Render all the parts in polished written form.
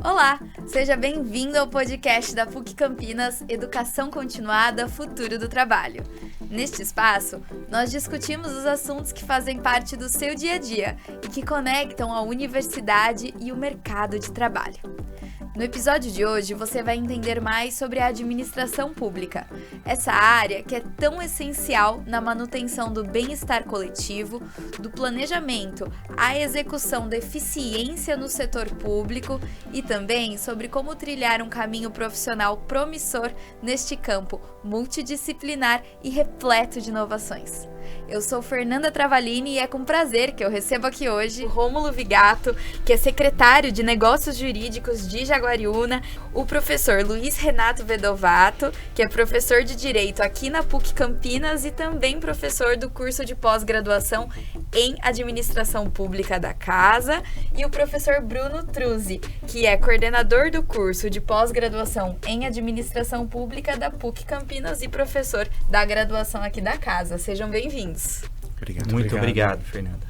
Olá, seja bem-vindo ao podcast da PUC Campinas, Educação Continuada, Futuro do Trabalho. Neste espaço, nós discutimos os assuntos que fazem parte do seu dia a dia e que conectam a universidade e o mercado de trabalho. No episódio de hoje, você vai entender mais sobre a administração pública, essa área que é tão essencial na manutenção do bem-estar coletivo, do planejamento à execução da eficiência no setor público e também sobre como trilhar um caminho profissional promissor neste campo multidisciplinar e repleto de inovações. Eu sou Fernanda Travalini e é com prazer que eu recebo aqui hoje o Rômulo Vigato, que é secretário de Negócios Jurídicos de Jaguariúna, o professor Luiz Renato Vedovato, que é professor de Direito aqui na PUC Campinas e também professor do curso de pós-graduação em Administração Pública da Casa, e o professor Bruno Truzzi, que é coordenador do curso de pós-graduação em Administração Pública da PUC Campinas e professor da graduação aqui da Casa. Sejam bem-vindos. Muito obrigado, Fernanda.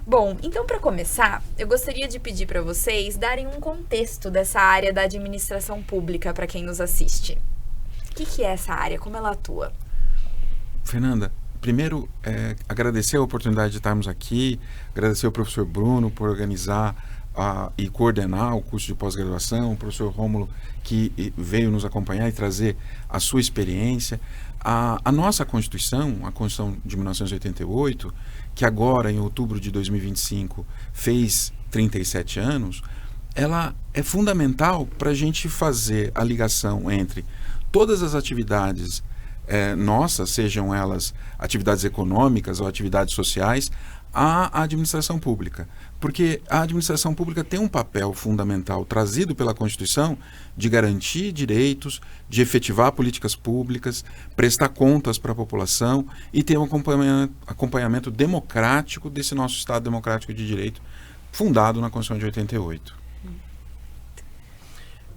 Bom, então para começar, eu gostaria de pedir para vocês darem um contexto dessa área da administração pública para quem nos assiste. O que é essa área? Como ela atua? Fernanda, primeiro agradecer a oportunidade de estarmos aqui, agradecer ao professor Bruno por organizar e coordenar o curso de pós-graduação, o professor Rômulo que veio nos acompanhar e trazer a sua experiência. A nossa Constituição, a Constituição de 1988, que agora, em outubro de 2025, fez 37 anos, ela é fundamental para a gente fazer a ligação entre todas as atividades nossas, sejam elas atividades econômicas ou atividades sociais, à administração pública. Porque a administração pública tem um papel fundamental trazido pela Constituição de garantir direitos, de efetivar políticas públicas, prestar contas para a população e ter um acompanhamento democrático desse nosso Estado democrático de direito fundado na Constituição de 88.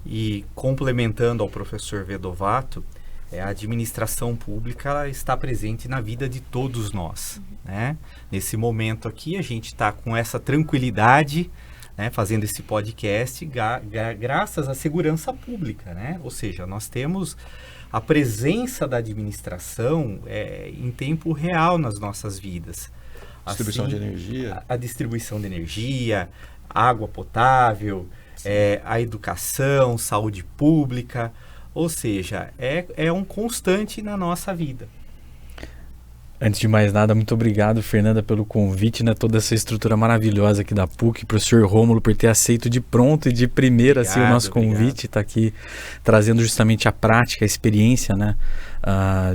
E complementando ao professor Vedovato, a administração pública ela está presente na vida de todos nós, né? Nesse momento aqui, a gente está com essa tranquilidade, né, fazendo esse podcast graças à segurança pública, né? Ou seja, nós temos a presença da administração em tempo real nas nossas vidas. Distribuição de energia. A distribuição de energia, água potável, a educação, saúde pública. Ou seja, é um constante na nossa vida. Antes de mais nada, muito obrigado, Fernanda, pelo convite, né? Toda essa estrutura maravilhosa aqui da PUC, professor Rômulo, por ter aceito de pronto e de primeira assim, o nosso convite, está aqui trazendo justamente a prática, a experiência, né?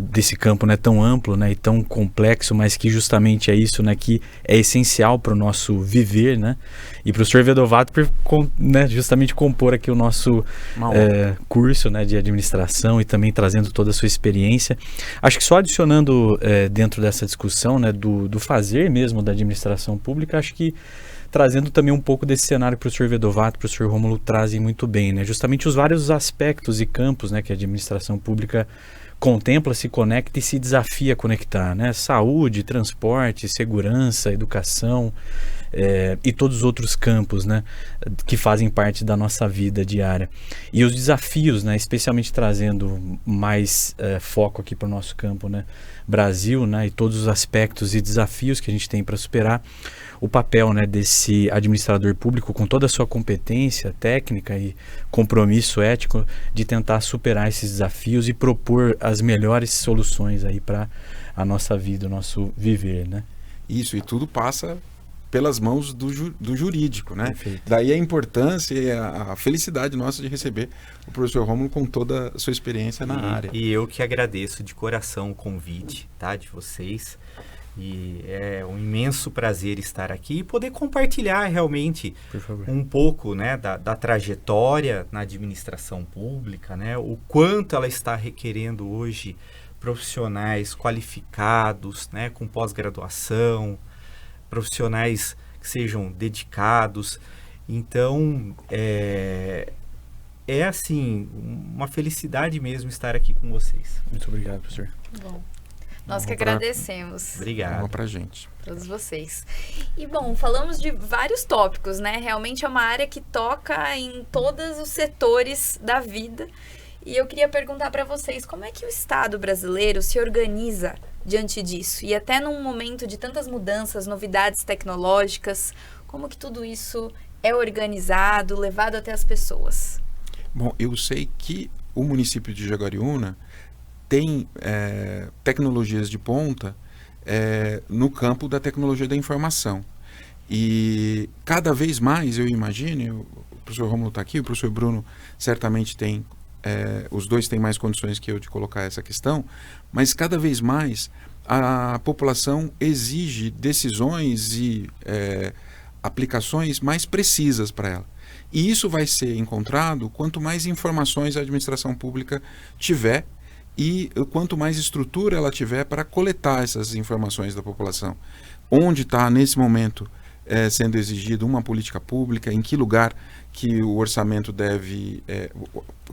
Desse campo, né, tão amplo, né, e tão complexo, mas que justamente é isso, né, que é essencial para o nosso viver, né, e para o professor Vedovato né, justamente compor aqui o nosso curso, né, de administração e também trazendo toda a sua experiência. Acho que só adicionando dentro dessa discussão, né, do fazer mesmo da administração pública, acho que trazendo também um pouco desse cenário que o professor Vedovato e o professor Rômulo trazem muito bem, né, justamente os vários aspectos e campos, né, que a administração pública contempla, se conecta e se desafia a conectar, né? Saúde, transporte, segurança, educação e todos os outros campos, né, que fazem parte da nossa vida diária. E os desafios, né, especialmente trazendo mais foco aqui para o nosso campo, né, Brasil, né, e todos os aspectos e desafios que a gente tem para superar, o papel, né, desse administrador público com toda a sua competência técnica e compromisso ético de tentar superar esses desafios e propor as melhores soluções aí para a nossa vida, o nosso viver, né? Isso, e tudo passa pelas mãos do jurídico, né? Perfeito. Daí a importância e a felicidade nossa de receber o professor Rômulo com toda a sua experiência na área. E eu que agradeço de coração o convite, tá, de vocês. E é um imenso prazer estar aqui e poder compartilhar realmente um pouco, né, da trajetória na administração pública, né, o quanto ela está requerendo hoje profissionais qualificados, né, com pós-graduação, profissionais que sejam dedicados. Então, é assim, uma felicidade mesmo estar aqui com vocês. Muito obrigado, professor. Bom. Nós que agradecemos. Obrigado. Pra gente. Todos vocês. E, bom, falamos de vários tópicos, né? Realmente é uma área que toca em todos os setores da vida. E eu queria perguntar para vocês, como é que o Estado brasileiro se organiza diante disso? E até num momento de tantas mudanças, novidades tecnológicas, como que tudo isso é organizado, levado até as pessoas? Bom, eu sei que o município de Jaguariúna tem tecnologias de ponta no campo da tecnologia da informação. E cada vez mais, eu imagino, o professor Rômulo está aqui, o professor Bruno certamente tem, os dois têm mais condições que eu de colocar essa questão, mas cada vez mais a população exige decisões e aplicações mais precisas para ela. E isso vai ser encontrado quanto mais informações a administração pública tiver e quanto mais estrutura ela tiver para coletar essas informações da população. Onde está, nesse momento, sendo exigida uma política pública, em que lugar que o orçamento deve,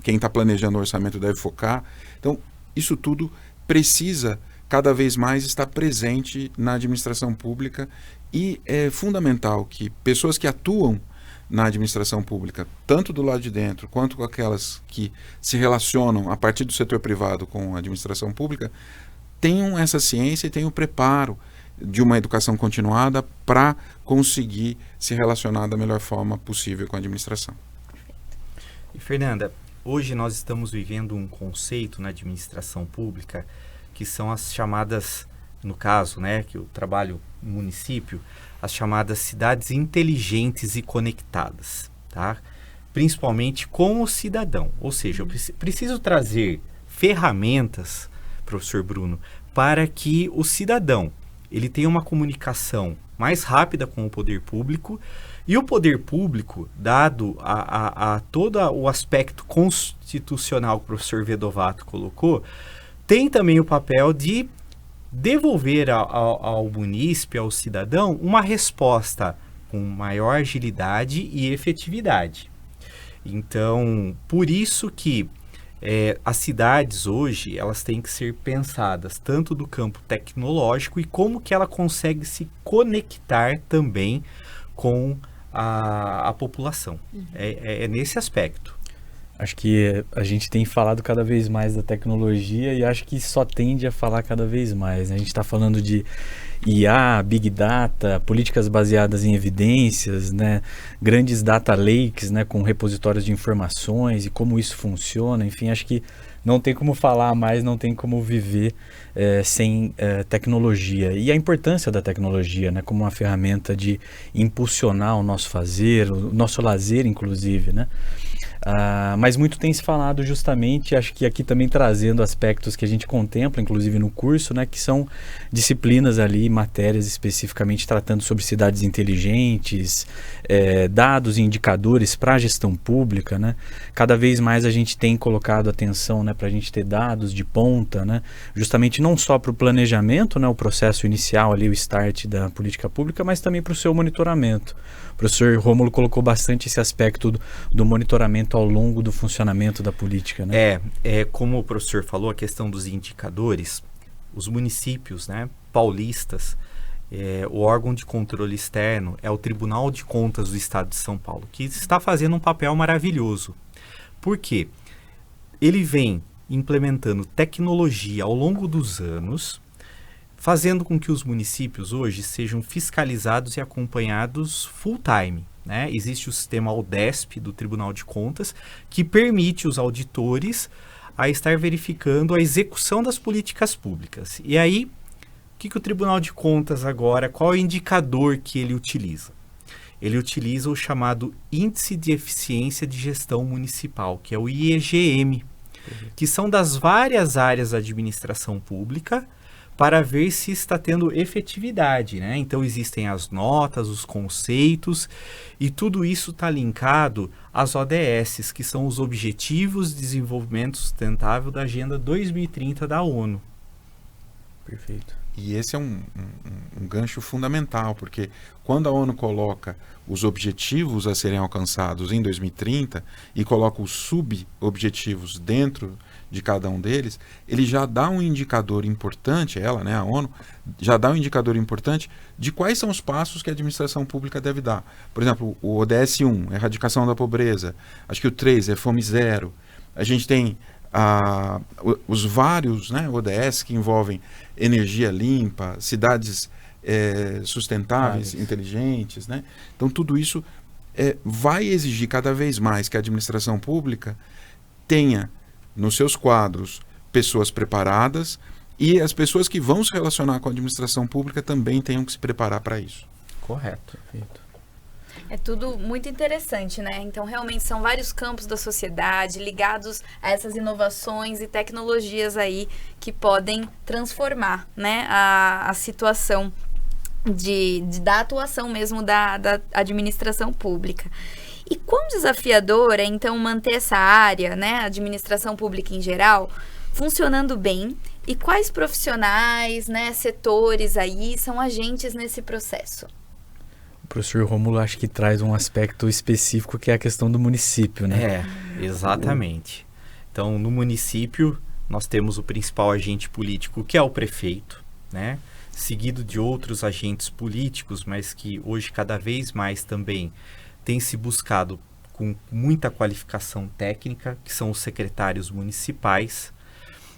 quem está planejando o orçamento deve focar. Então, isso tudo precisa cada vez mais estar presente na administração pública e é fundamental que pessoas que atuam na administração pública, tanto do lado de dentro quanto com aquelas que se relacionam a partir do setor privado com a administração pública, tenham essa ciência e tenham o preparo de uma educação continuada para conseguir se relacionar da melhor forma possível com a administração. E Fernanda, hoje nós estamos vivendo um conceito na administração pública que são as chamadas, no caso, né, que eu trabalho no município, as chamadas cidades inteligentes e conectadas, tá? Principalmente com o cidadão. Ou seja, eu preciso trazer ferramentas, professor Bruno, para que o cidadão ele tenha uma comunicação mais rápida com o poder público e o poder público, dado a todo o aspecto constitucional que o professor Vedovato colocou, tem também o papel de devolver ao munícipe, ao cidadão, uma resposta com maior agilidade e efetividade. Então, por isso que as cidades hoje, elas têm que ser pensadas tanto do campo tecnológico e como que ela consegue se conectar também com a população. É nesse aspecto. Acho que a gente tem falado cada vez mais da tecnologia e acho que só tende a falar cada vez mais, né? A gente está falando de IA, Big Data, políticas baseadas em evidências, né? Grandes data lakes, né? Com repositórios de informações e como isso funciona. Enfim, acho que não tem como falar mais, não tem como viver sem tecnologia. E a importância da tecnologia, né? Como uma ferramenta de impulsionar o nosso fazer, o nosso lazer, inclusive, né? Mas muito tem se falado justamente, acho que aqui também trazendo aspectos que a gente contempla, inclusive no curso, né, que são disciplinas ali, matérias especificamente tratando sobre cidades inteligentes, dados e indicadores para a gestão pública, né? Cada vez mais a gente tem colocado atenção, né, para a gente ter dados de ponta, né, justamente não só para o planejamento, né, o processo inicial ali, o start da política pública, mas também para o seu monitoramento. O professor Rômulo colocou bastante esse aspecto do monitoramento ao longo do funcionamento da política, né? Como o professor falou, a questão dos indicadores, os municípios, né, paulistas, o órgão de controle externo é o Tribunal de Contas do Estado de São Paulo, que está fazendo um papel maravilhoso. Por quê? Ele vem implementando tecnologia ao longo dos anos, fazendo com que os municípios hoje sejam fiscalizados e acompanhados full time, né? Existe o sistema AUDESP do Tribunal de Contas, que permite os auditores a estar verificando a execução das políticas públicas. E aí, o que o Tribunal de Contas agora, qual é o indicador que ele utiliza? Ele utiliza o chamado Índice de Eficiência de Gestão Municipal, que é o IEGM, que são das várias áreas da administração pública, para ver se está tendo efetividade, né? Então existem as notas, os conceitos e tudo isso está linkado às ODS, que são os Objetivos de Desenvolvimento Sustentável da Agenda 2030 da ONU. Perfeito. E esse é um gancho fundamental, porque quando a ONU coloca os objetivos a serem alcançados em 2030 e coloca os sub-objetivos dentro de cada um deles, ele já dá um indicador importante, a ONU, já dá um indicador importante de quais são os passos que a administração pública deve dar. Por exemplo, o ODS 1, erradicação da pobreza, acho que o 3 é fome zero. A gente tem os vários, né, ODS que envolvem energia limpa, cidades sustentáveis, inteligentes, né? Então tudo isso vai exigir cada vez mais que a administração pública tenha nos seus quadros pessoas preparadas e as pessoas que vão se relacionar com a administração pública também tenham que se preparar para isso. Correto. É tudo muito interessante, né? Então, realmente são vários campos da sociedade ligados a essas inovações e tecnologias aí que podem transformar, né, a situação da atuação mesmo da administração pública. E quão desafiador é, então, manter essa área, né, a administração pública em geral, funcionando bem? E quais profissionais, né, setores aí são agentes nesse processo? O professor Rômulo acho que traz um aspecto específico que é a questão do município, né? Exatamente. Então, no município, nós temos o principal agente político, que é o prefeito, né? Seguido de outros agentes políticos, mas que hoje cada vez mais também tem se buscado com muita qualificação técnica, que são os secretários municipais.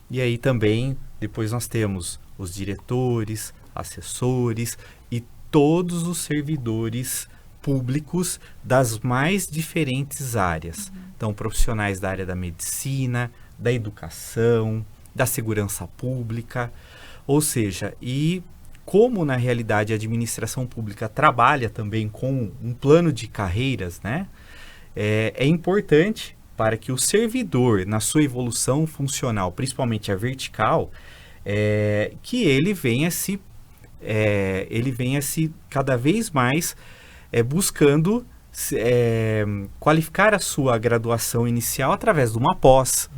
E aí também, depois nós temos os diretores, assessores e todos os servidores públicos das mais diferentes áreas. Então, profissionais da área da medicina, da educação, da segurança pública, ou seja, e como na realidade a administração pública trabalha também com um plano de carreiras, né? É importante para que o servidor, na sua evolução funcional, principalmente a vertical, que ele venha se cada vez mais buscando qualificar a sua graduação inicial através de uma pós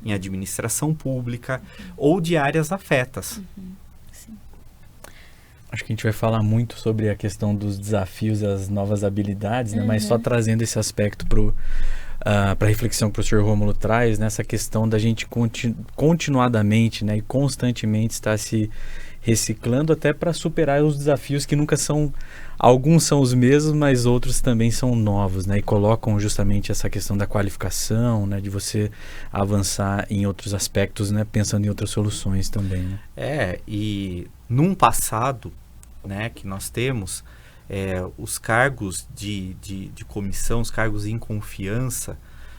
em administração pública ou de áreas afetas. Acho que a gente vai falar muito sobre a questão dos desafios e as novas habilidades, né? Mas só trazendo esse aspecto para a reflexão que o professor Rômulo traz, nessa questão da gente continuadamente, né, e constantemente estar se reciclando até para superar os desafios que nunca são... Alguns são os mesmos, mas outros também são novos, né? E colocam justamente essa questão da qualificação, né? De você avançar em outros aspectos, né? Pensando em outras soluções também, né? E num passado, né, que nós temos, os cargos de comissão, os cargos em confiança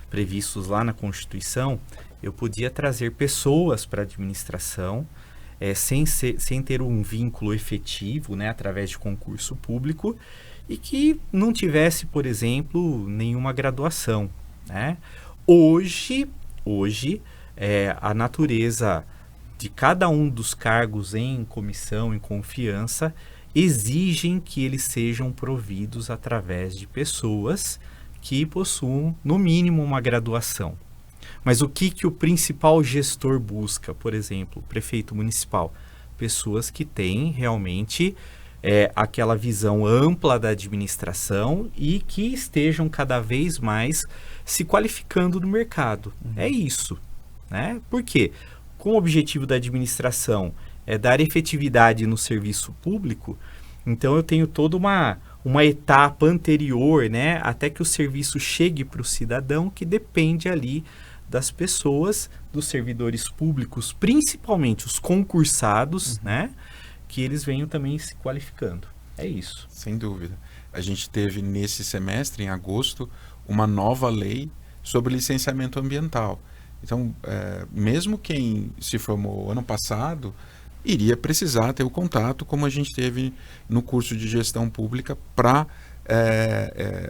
previstos lá na Constituição, eu podia trazer pessoas para a administração, sem ter um vínculo efetivo, né, através de concurso público, e que não tivesse, por exemplo, nenhuma graduação, né? Hoje a natureza de cada um dos cargos em comissão, em confiança, exigem que eles sejam providos através de pessoas que possuam, no mínimo, uma graduação. Mas o que o principal gestor busca? Por exemplo, o prefeito municipal. Pessoas que têm realmente aquela visão ampla da administração e que estejam cada vez mais se qualificando no mercado. É isso, né? Por quê? Com o objetivo da administração dar efetividade no serviço público, então eu tenho toda uma etapa anterior, né, até que o serviço chegue para o cidadão, que depende ali das pessoas, dos servidores públicos, principalmente os concursados, né, que eles venham também se qualificando. É isso. Sem dúvida. A gente teve nesse semestre, em agosto, uma nova lei sobre licenciamento ambiental. Então, mesmo quem se formou ano passado, iria precisar ter o contato, como a gente teve no curso de gestão pública, para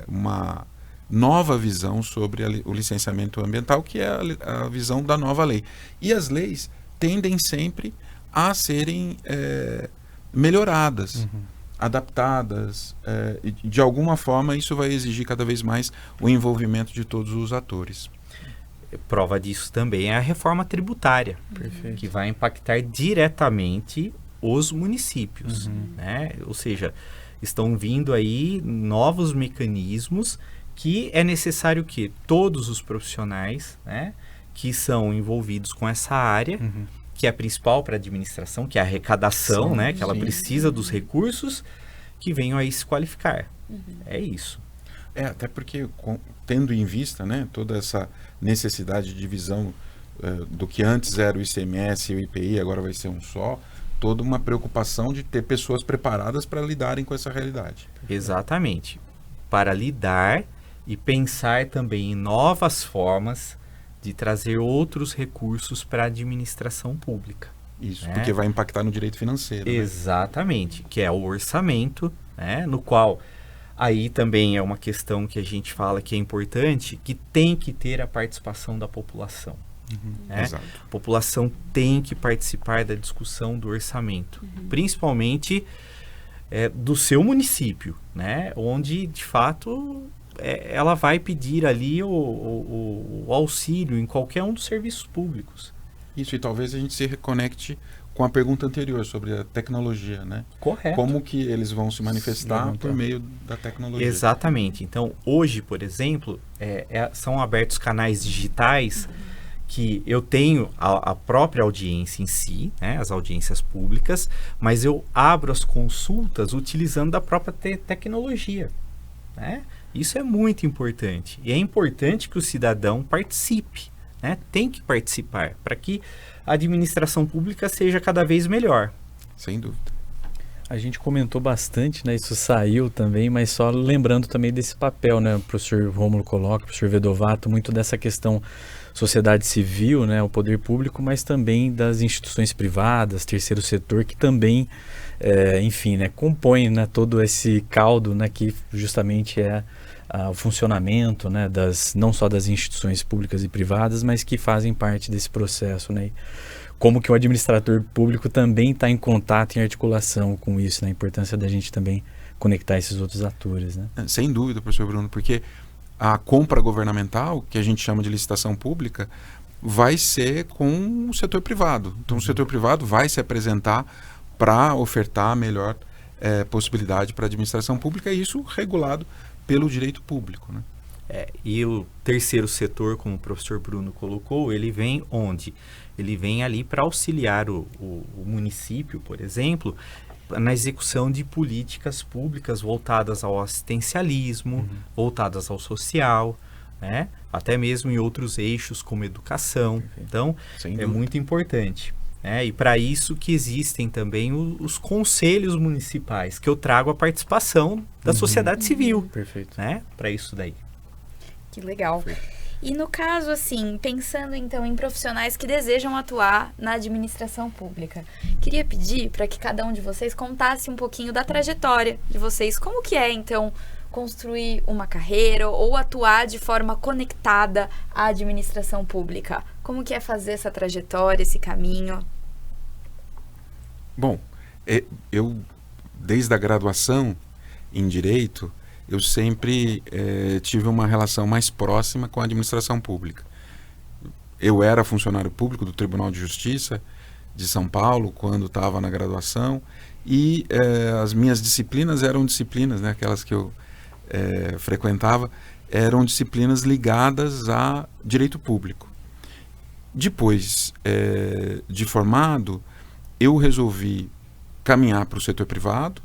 uma nova visão sobre o licenciamento ambiental, que é a visão da nova lei. E as leis tendem sempre a serem melhoradas, adaptadas. De alguma forma, isso vai exigir cada vez mais o envolvimento de todos os atores. Prova disso também é a reforma tributária, que vai impactar diretamente os municípios, né? Ou seja, estão vindo aí novos mecanismos que é necessário que todos os profissionais, né, que são envolvidos com essa área, que é a principal para a administração, que é a arrecadação, Sim, né? Que ela sim. precisa dos recursos que venham aí se qualificar. É isso. Até porque, tendo em vista, né, toda essa necessidade de divisão do que antes era o ICMS e o IPI, agora vai ser um só, toda uma preocupação de ter pessoas preparadas para lidarem com essa realidade. Exatamente. Para lidar e pensar também em novas formas de trazer outros recursos para a administração pública. Isso, né? porque vai impactar no direito financeiro. Exatamente, que é o orçamento, né? No qual aí também é uma questão que a gente fala que é importante, que tem que ter a participação da população. Né? Exato. A população tem que participar da discussão do orçamento, principalmente do seu município, né? Onde de fato ela vai pedir ali o auxílio em qualquer um dos serviços públicos. Isso, e talvez a gente se reconecte com a pergunta anterior sobre a tecnologia, né? Correto. Como que eles vão se manifestar por meio da tecnologia. Exatamente. Então, hoje, por exemplo, são abertos canais digitais que eu tenho a própria audiência em si, né, as audiências públicas, mas eu abro as consultas utilizando da própria tecnologia. Né? Isso é muito importante. E é importante que o cidadão participe, né? Tem que participar para que a administração pública seja cada vez melhor. Sem dúvida. A gente comentou bastante, né? Isso saiu também, mas só lembrando também desse papel, né? O professor Rômulo coloca, o professor Vedovato, muito dessa questão sociedade civil, né? O poder público, mas também das instituições privadas, terceiro setor, que também, enfim, né? Compõem, né? Todo esse caldo, né? Que justamente é o funcionamento, né? Não só das instituições públicas e privadas, mas que fazem parte desse processo, né? Como que o administrador público também está em contato, em articulação com isso, né? A importância da gente também conectar esses outros atores, né? Sem dúvida, professor Bruno, porque a compra governamental, que a gente chama de licitação pública, vai ser com o setor privado. Então, o setor privado vai se apresentar para ofertar a melhor possibilidade para a administração pública, e isso regulado pelo direito público, né? E o terceiro setor, como o professor Bruno colocou, ele vem onde? Ele vem ali para auxiliar o município, por exemplo, na execução de políticas públicas voltadas ao assistencialismo, voltadas ao social, né? Até mesmo em outros eixos como educação. Então, é muito importante. E para isso que existem também os conselhos municipais, que eu trago a participação da sociedade civil. Perfeito. Né? Para isso daí. Que legal. E no caso, assim, pensando então em profissionais que desejam atuar na administração pública, queria pedir para que cada um de vocês contasse um pouquinho da trajetória de vocês. Como que é, então, construir uma carreira ou atuar de forma conectada à administração pública? Como que é fazer essa trajetória, esse caminho? Bom, eu, desde a graduação em Direito, eu sempre tive uma relação mais próxima com a administração pública. Eu era funcionário público do Tribunal de Justiça de São Paulo quando estava na graduação, e as minhas disciplinas eram disciplinas, né, aquelas que eu frequentava, eram disciplinas ligadas a direito público. Depois de formado, eu resolvi caminhar para o setor privado,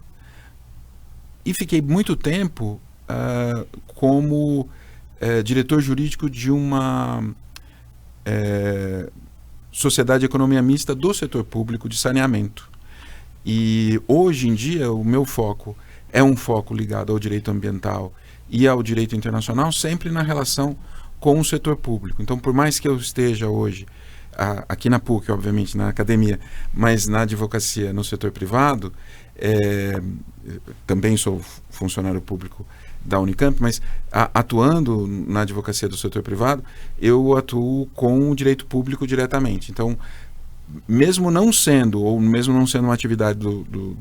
e fiquei muito tempo como diretor jurídico de uma sociedade de economia mista do setor público de saneamento. E hoje em dia o meu foco é um foco ligado ao direito ambiental e ao direito internacional, sempre na relação com o setor público. Então, por mais que eu esteja hoje aqui na PUC, obviamente, na academia, mas na advocacia, no setor privado, também sou funcionário público da Unicamp, mas atuando na advocacia do setor privado, eu atuo com o direito público diretamente. Então, mesmo não sendo uma atividade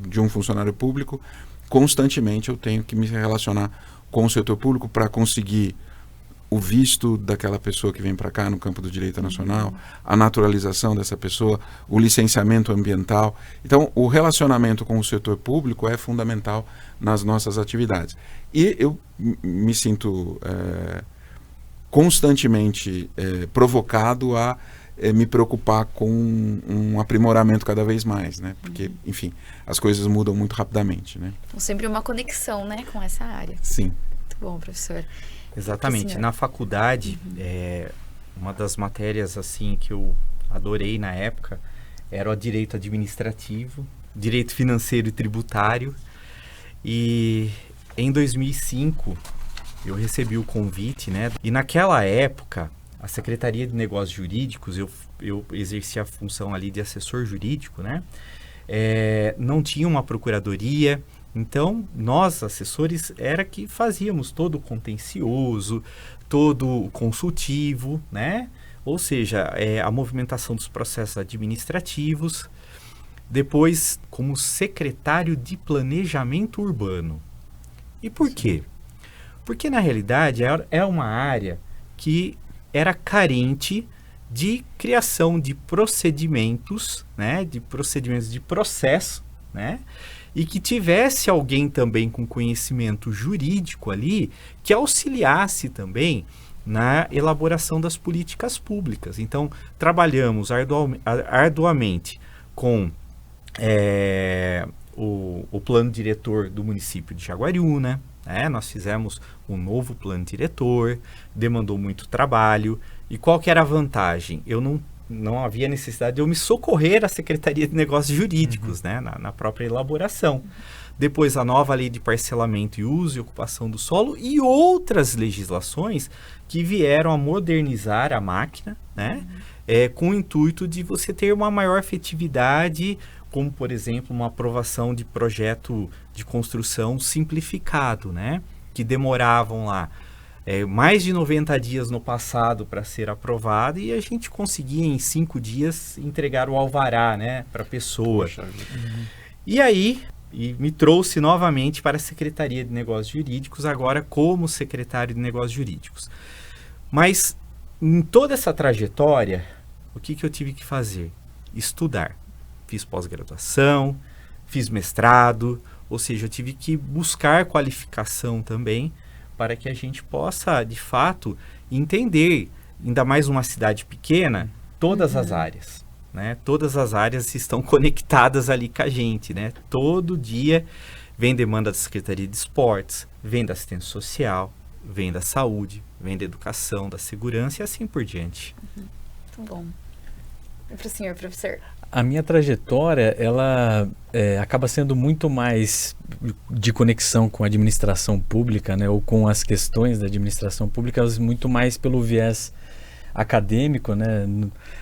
de um funcionário público, constantemente eu tenho que me relacionar com o setor público para conseguir o visto daquela pessoa que vem para cá no campo do direito nacional, a naturalização dessa pessoa, o licenciamento ambiental. Então, o relacionamento com o setor público é fundamental nas nossas atividades. E eu me sinto constantemente provocado a me preocupar com um aprimoramento cada vez mais, né? Porque, enfim, as coisas mudam muito rapidamente, né? Então, sempre uma conexão, né, com essa área. Sim. Muito bom, professor. Exatamente. Na faculdade, uma das matérias assim que eu adorei na época era o direito administrativo, direito financeiro e tributário. E em 2005 eu recebi o convite, né? E naquela época a Secretaria de Negócios Jurídicos, eu exercia a função ali de assessor jurídico, né? Não tinha uma procuradoria, então nós, assessores, era que fazíamos todo o contencioso, todo o consultivo, né? Ou seja, a movimentação dos processos administrativos. Depois, como secretário de Planejamento Urbano. E por quê? Porque, na realidade, é uma área que era carente de criação de procedimentos, né, de procedimentos de processo, né, e que tivesse alguém também com conhecimento jurídico ali que auxiliasse também na elaboração das políticas públicas. Então, trabalhamos arduamente com o plano diretor do município de Jaguariúna, nós fizemos um novo plano diretor, demandou muito trabalho. E qual que era a vantagem? Eu não havia necessidade de eu me socorrer à Secretaria de Negócios Jurídicos, né, na própria elaboração. Depois a nova lei de parcelamento e uso e ocupação do solo e outras legislações que vieram a modernizar a máquina, né, com o intuito de você ter uma maior efetividade, como, por exemplo, uma aprovação de projeto de construção simplificado, né? Que demoravam lá mais de 90 dias no passado para ser aprovado e a gente conseguia em 5 dias entregar o alvará, né, para a pessoa. E aí, me trouxe novamente para a Secretaria de Negócios Jurídicos, agora como secretário de Negócios Jurídicos. Mas, em toda essa trajetória, o que eu tive que fazer? Estudar. Fiz pós-graduação, fiz mestrado, ou seja, eu tive que buscar qualificação também para que a gente possa, de fato, entender, ainda mais numa cidade pequena, todas as áreas, né? Todas as áreas estão conectadas ali com a gente, né? Todo dia vem demanda da Secretaria de Esportes, vem da assistência social, vem da saúde, vem da educação, da segurança e assim por diante. Muito bom. E para o senhor, professor? A minha trajetória, ela acaba sendo muito mais de conexão com a administração pública, né, ou com as questões da administração pública, muito mais pelo viés acadêmico, né?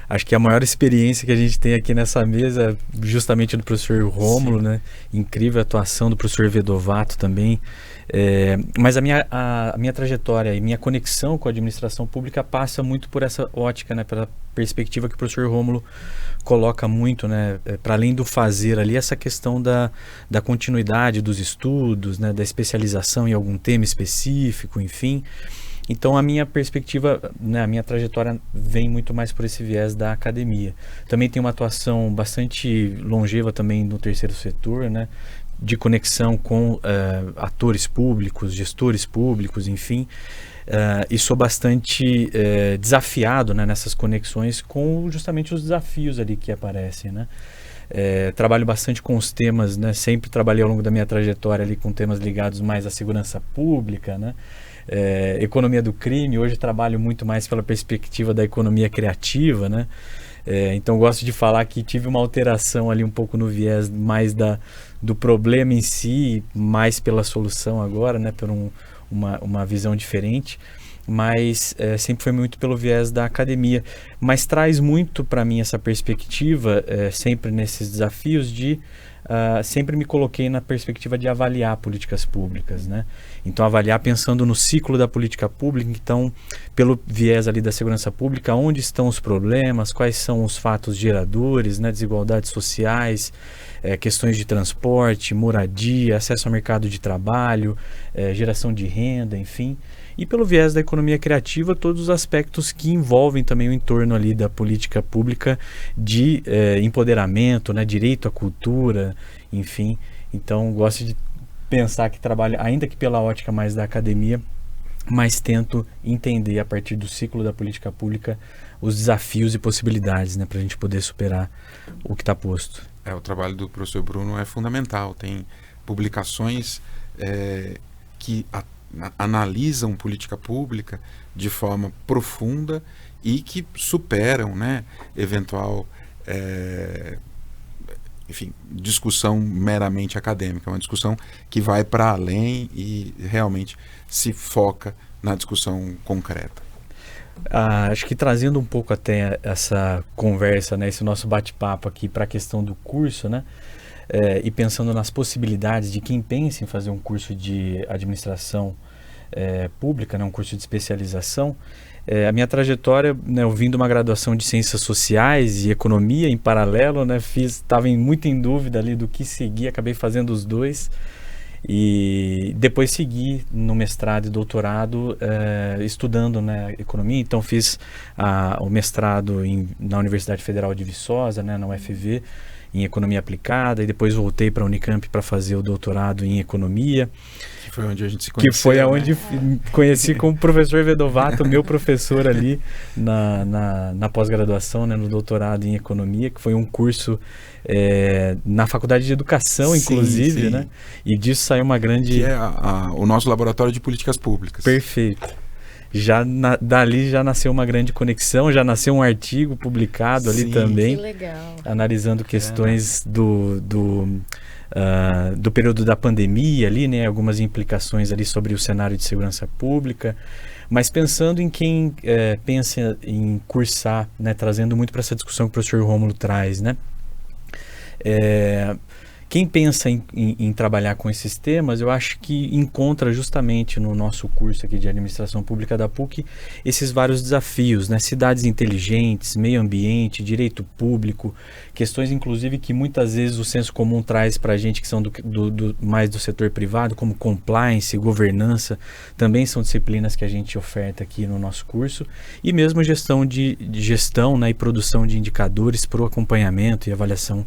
Acho que a maior experiência que a gente tem aqui nessa mesa, justamente do professor Rômulo, né? Incrível a atuação do professor Vedovato também. Mas a minha trajetória e minha conexão com a administração pública passa muito por essa ótica, né? Pela perspectiva que o professor Rômulo coloca muito, né? Para além do fazer ali, essa questão da continuidade dos estudos, né? Da especialização em algum tema específico, enfim. Então a minha perspectiva, né, a minha trajetória vem muito mais por esse viés da academia. Também tem uma atuação bastante longeva também no terceiro setor, né, de conexão com atores públicos, gestores públicos, enfim. E sou bastante desafiado, né, nessas conexões com justamente os desafios ali que aparecem, né. Trabalho bastante com os temas, né, sempre trabalhei ao longo da minha trajetória ali com temas ligados mais à segurança pública, né. Economia do crime, hoje trabalho muito mais pela perspectiva da economia criativa, né? Então gosto de falar que tive uma alteração ali um pouco no viés mais do problema em si, mais pela solução agora, né? Por uma visão diferente, mas sempre foi muito pelo viés da academia, mas traz muito para mim essa perspectiva, sempre nesses desafios de sempre me coloquei na perspectiva de avaliar políticas públicas, né? Então avaliar pensando no ciclo da política pública, então pelo viés ali da segurança pública, onde estão os problemas, quais são os fatos geradores, né? Desigualdades sociais, questões de transporte, moradia, acesso ao mercado de trabalho, geração de renda, enfim. E pelo viés da economia criativa, todos os aspectos que envolvem também o entorno ali da política pública de empoderamento, né, direito à cultura, enfim. Então, gosto de pensar que trabalho, ainda que pela ótica mais da academia, mas tento entender a partir do ciclo da política pública os desafios e possibilidades, né, para a gente poder superar o que está posto. O trabalho do professor Bruno é fundamental. Tem publicações que analisam política pública de forma profunda e que superam, né, eventual discussão meramente acadêmica. É uma discussão que vai para além e realmente se foca na discussão concreta. Acho que trazendo um pouco até essa conversa, né, esse nosso bate-papo aqui para a questão do curso, né, e pensando nas possibilidades de quem pensa em fazer um curso de administração pública, né, um curso de especialização, a minha trajetória, né, eu vim de uma graduação de Ciências Sociais e Economia em paralelo, né, estava muito em dúvida ali do que seguir, acabei fazendo os dois e depois segui no mestrado e doutorado estudando, né, Economia. Então fiz o mestrado na Universidade Federal de Viçosa, né, na UFV, em Economia Aplicada, e depois voltei para a Unicamp para fazer o doutorado em Economia. Que foi onde a gente se conheceu. Que foi onde conheci com o professor Vedovato, meu professor ali na pós-graduação, né, no doutorado em Economia, que foi um curso na Faculdade de Educação, inclusive, sim. Né? E disso saiu uma grande... Que é o nosso laboratório de políticas públicas. Perfeito. Dali já nasceu uma grande conexão, já nasceu um artigo publicado ali também, que legal. Analisando questões do período da pandemia ali, né, algumas implicações ali sobre o cenário de segurança pública, mas pensando em quem pensa em cursar, né, trazendo muito para essa discussão que o professor Rômulo traz, né, quem pensa em trabalhar com esses temas, eu acho que encontra justamente no nosso curso aqui de Administração Pública da PUC esses vários desafios, né? Cidades inteligentes, meio ambiente, direito público, questões inclusive que muitas vezes o senso comum traz para a gente que são mais do setor privado, como compliance, governança, também são disciplinas que a gente oferta aqui no nosso curso, e mesmo gestão, né, e produção de indicadores para o acompanhamento e avaliação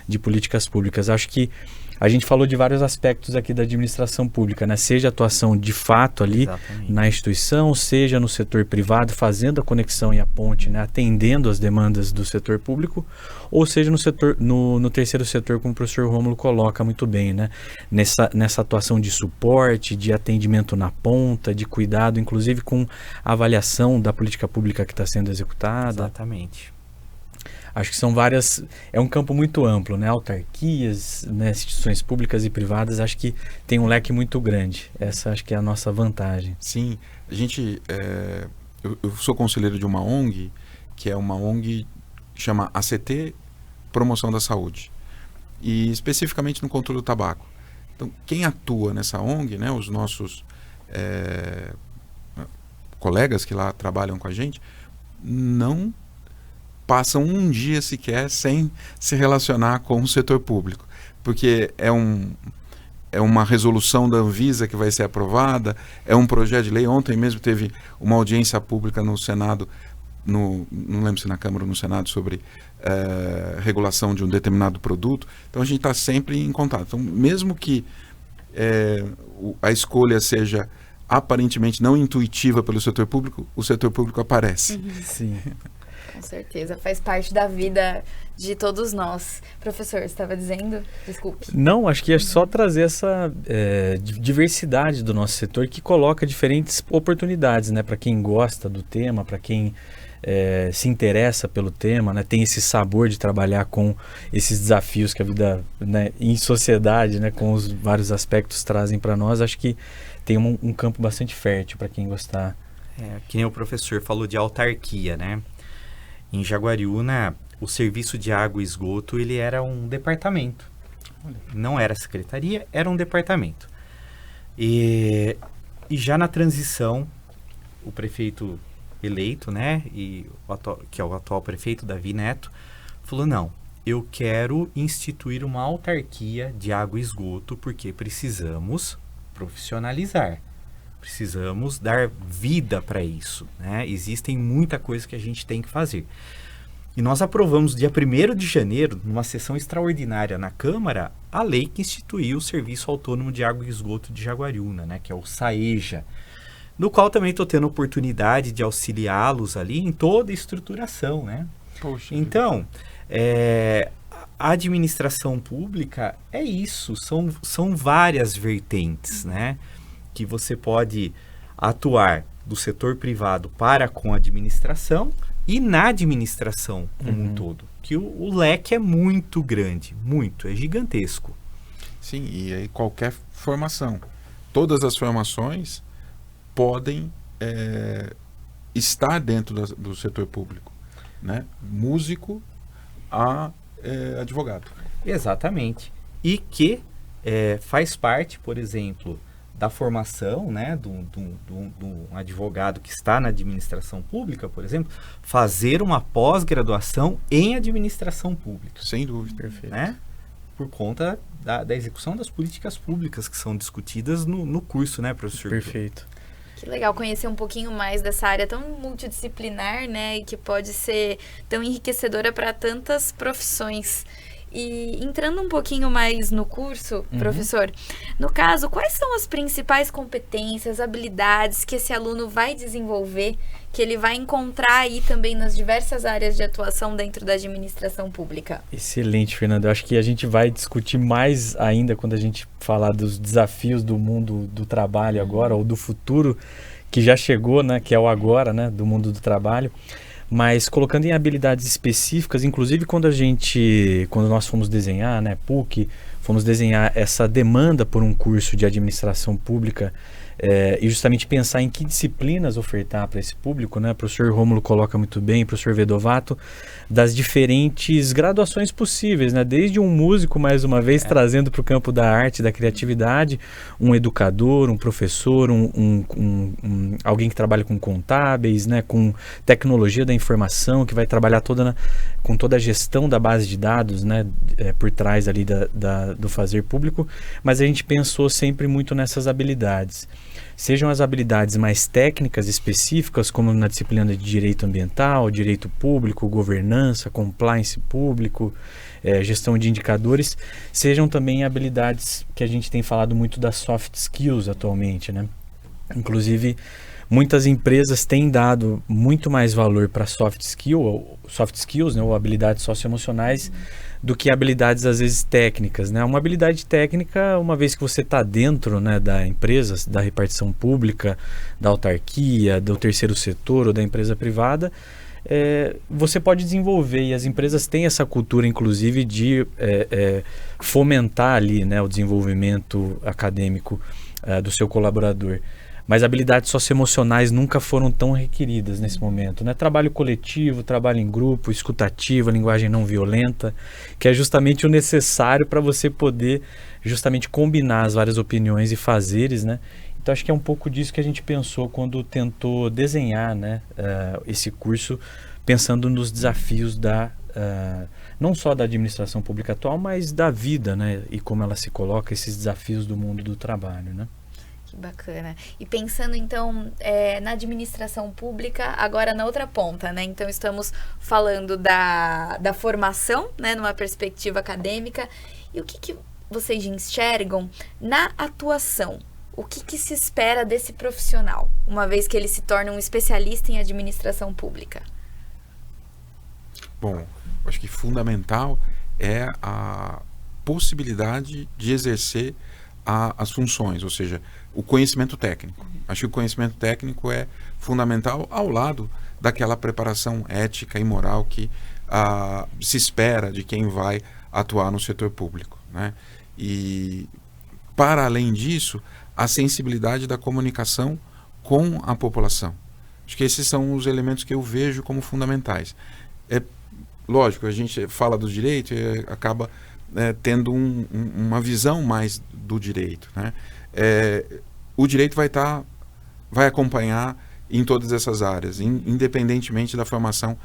de políticas públicas. Acho que a gente falou de vários aspectos aqui da administração pública, né? Seja a atuação de fato ali Exatamente. Na instituição, seja no setor privado, fazendo a conexão e a ponte, né? Atendendo as demandas do setor público, ou seja no terceiro setor, como o professor Rômulo coloca muito bem, né? Nessa atuação de suporte, de atendimento na ponta, de cuidado, inclusive com a avaliação da política pública que está sendo executada. Exatamente. Acho que são várias, é um campo muito amplo, né? Autarquias, né? Instituições públicas e privadas, acho que tem um leque muito grande. Essa acho que é a nossa vantagem. Sim, a gente, eu sou conselheiro de uma ONG, que é uma ONG que chama ACT Promoção da Saúde, e especificamente no controle do tabaco. Então, quem atua nessa ONG, né? Os nossos colegas que lá trabalham com a gente, não passam um dia sequer sem se relacionar com o setor público, porque é uma resolução da Anvisa que vai ser aprovada, é um projeto de lei. Ontem mesmo teve uma audiência pública no Senado, não lembro se na Câmara ou no Senado, sobre regulação de um determinado produto. Então a gente está sempre em contato. Então, mesmo que a escolha seja aparentemente não intuitiva pelo setor público, o setor público aparece. Sim. Com certeza, faz parte da vida de todos nós. Professor, você estava dizendo? Desculpe. Não, acho que é só trazer essa diversidade do nosso setor, que coloca diferentes oportunidades, né, para quem gosta do tema, para quem se interessa pelo tema, né, tem esse sabor de trabalhar com esses desafios que a vida, né, em sociedade, né, com os vários aspectos trazem para nós. Acho que tem um campo bastante fértil para quem gostar. Que nem o professor falou de autarquia, né? Em Jaguariúna, o serviço de água e esgoto, ele era um departamento. Não era secretaria, era um departamento. E já na transição, o prefeito eleito, né, que é o atual prefeito, Davi Neto, falou, não, eu quero instituir uma autarquia de água e esgoto, porque precisamos profissionalizar. Precisamos dar vida para isso, né? Existem muita coisa que a gente tem que fazer. E nós aprovamos dia 1º de janeiro, numa sessão extraordinária na Câmara, a lei que instituiu o Serviço Autônomo de Água e Esgoto de Jaguariúna, né? Que é o SAEJA. no qual também estou tendo oportunidade de auxiliá-los ali em toda a estruturação, né? Poxa. Então, a administração pública é isso, são várias vertentes, né? Que você pode atuar do setor privado para com a administração e na administração como um todo. Que o leque é muito grande, é gigantesco. Sim, e aí qualquer formação. Todas as formações podem estar dentro do setor público, né? Músico a advogado. Exatamente. E que faz parte, por exemplo, da formação, né, do advogado que está na administração pública, por exemplo, fazer uma pós-graduação em administração pública. Sem dúvida. Perfeito. Né? Por conta da execução das políticas públicas que são discutidas no curso, né, professor? Perfeito. Que legal conhecer um pouquinho mais dessa área tão multidisciplinar, né, e que pode ser tão enriquecedora para tantas profissões. E entrando um pouquinho mais no curso, professor, no caso, quais são as principais competências, habilidades que esse aluno vai desenvolver, que ele vai encontrar aí também nas diversas áreas de atuação dentro da administração pública? Excelente, Fernanda. Eu acho que a gente vai discutir mais ainda quando a gente falar dos desafios do mundo do trabalho agora, ou do futuro que já chegou, né, que é o agora, né, do mundo do trabalho. Mas colocando em habilidades específicas, inclusive quando nós fomos desenhar, né, PUC, fomos desenhar essa demanda por um curso de administração pública e justamente pensar em que disciplinas ofertar para esse público, né? O professor Rômulo coloca muito bem, o professor Vedovato, das diferentes graduações possíveis, né? Desde um músico, mais uma vez, trazendo para o campo da arte, da criatividade, um educador, um professor, alguém que trabalha com contábeis, né? Com tecnologia da informação, que vai trabalhar com toda a gestão da base de dados, né? Por trás ali do fazer público, mas a gente pensou sempre muito nessas habilidades. Sejam as habilidades mais técnicas específicas, como na disciplina de direito ambiental, direito público, governança, compliance público, gestão de indicadores, sejam também habilidades que a gente tem falado muito das soft skills atualmente, né? Inclusive, muitas empresas têm dado muito mais valor para soft skills, né, ou habilidades socioemocionais, do que habilidades às vezes técnicas, né? Uma habilidade técnica, uma vez que você está dentro, né, da empresa, da repartição pública, da autarquia, do terceiro setor ou da empresa privada, você pode desenvolver, e as empresas têm essa cultura, inclusive, de fomentar ali, né, o desenvolvimento acadêmico do seu colaborador. Mas habilidades socioemocionais nunca foram tão requeridas nesse momento, né? Trabalho coletivo, trabalho em grupo, escutativa, linguagem não violenta, que é justamente o necessário para você poder justamente combinar as várias opiniões e fazeres, né? Então acho que é um pouco disso que a gente pensou quando tentou desenhar, né, esse curso, pensando nos desafios não só da administração pública atual, mas da vida, né? E como ela se coloca, esses desafios do mundo do trabalho, né? Bacana. E pensando então na administração pública, agora na outra ponta, né? Então estamos falando da formação, né? Numa perspectiva acadêmica. E o que vocês enxergam na atuação? O que se espera desse profissional, uma vez que ele se torna um especialista em administração pública? Bom, acho que fundamental é a possibilidade de exercer as funções, ou seja, o conhecimento técnico. Acho que o conhecimento técnico é fundamental ao lado daquela preparação ética e moral que se espera de quem vai atuar no setor público, né? E, para além disso, a sensibilidade da comunicação com a população. Acho que esses são os elementos que eu vejo como fundamentais. Lógico, a gente fala do direito e acaba tendo uma visão mais do direito, né? O direito vai acompanhar em todas essas áreas, independentemente da formação